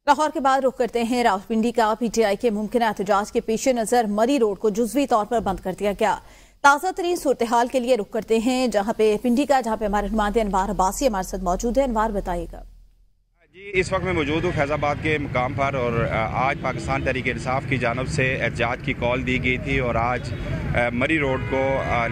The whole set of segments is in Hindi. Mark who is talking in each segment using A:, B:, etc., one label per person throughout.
A: लाहौर के बाद रुख करते हैं रावलपिंडी का। पीटीआई के मुमकिन एहतजाज के पेश नजर मरी रोड को जुजवी तौर पर बंद कर दिया गया। ताज़ा तरीन सूरत हाल के लिए रुख करते हैं जहां पे पिंडी का, जहां पे हमारे नुमाइंदे अनवार अब्बासी हमारे साथ मौजूद है। अनवार, बताइएगा
B: जी। इस वक्त मैं मौजूद हूँ फैज़ाबाद के मुकाम पर और आज पाकिस्तान तहरीक इंसाफ की जानब से एहतजाज की कॉल दी गई थी और आज मरी रोड को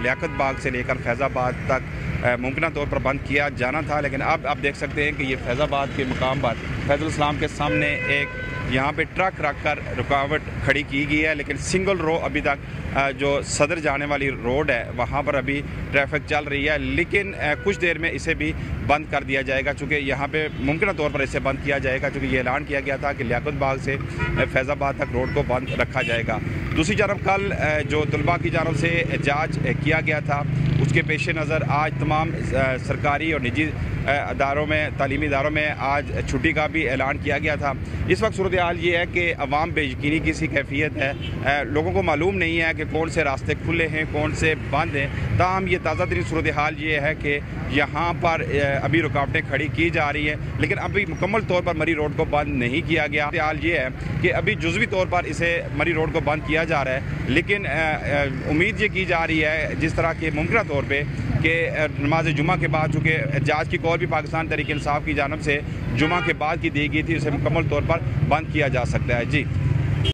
B: लियाकत बाग से लेकर फैज़ाबाद तक मुमकिन तौर पर बंद किया जाना था, लेकिन अब आप देख सकते हैं कि ये फैज़ाबाद के मुकाम पर फैज़ुल इस्लाम के सामने एक यहाँ पे ट्रक रख कर रुकावट खड़ी की गई है, लेकिन सिंगल रो अभी तक जो सदर जाने वाली रोड है वहाँ पर अभी ट्रैफिक चल रही है, लेकिन कुछ देर में इसे भी बंद कर दिया जाएगा चूँकि यहाँ पे मुमकिन तौर पर इसे बंद किया जाएगा चूँकि ये ऐलान किया गया था कि लियाकत बाग से फैज़ाबाद तक रोड को बंद रखा जाएगा। दूसरी जानब कल जो तलबा की जानब से एहतजाज किया गया था उसके पेश नज़र आज तमाम सरकारी और निजी अदारों में, तालीमी इदारों में आज छुट्टी का भी ऐलान किया गया था। इस वक्त सूरत हाल ये है कि अवाम बेयकीनी की सी कैफियत है, लोगों को मालूम नहीं है कि कौन से रास्ते खुले हैं कौन से बंद हैं। ताहम ये ताज़ा तरीन सूरत हाल ये है कि यहाँ पर अभी रुकावटें खड़ी की जा रही हैं, लेकिन अभी मुकम्मल तौर पर मरी रोड को बंद नहीं किया गया। हाल ये है कि अभी जुज़वी तौर पर इसे मरी रोड को बंद किया जा रहा है, लेकिन उम्मीद ये की जा रही है जिस तरह के मुमकिन तौर पर कि नमाज जुमा के बाद, चूँकि एहतजाज की कॉल भी पाकिस्तान तहरीक इंसाफ की जानब से जुमा के बाद की दी गई थी, उसे मुकम्मल तौर पर बंद किया जा सकता है। जी।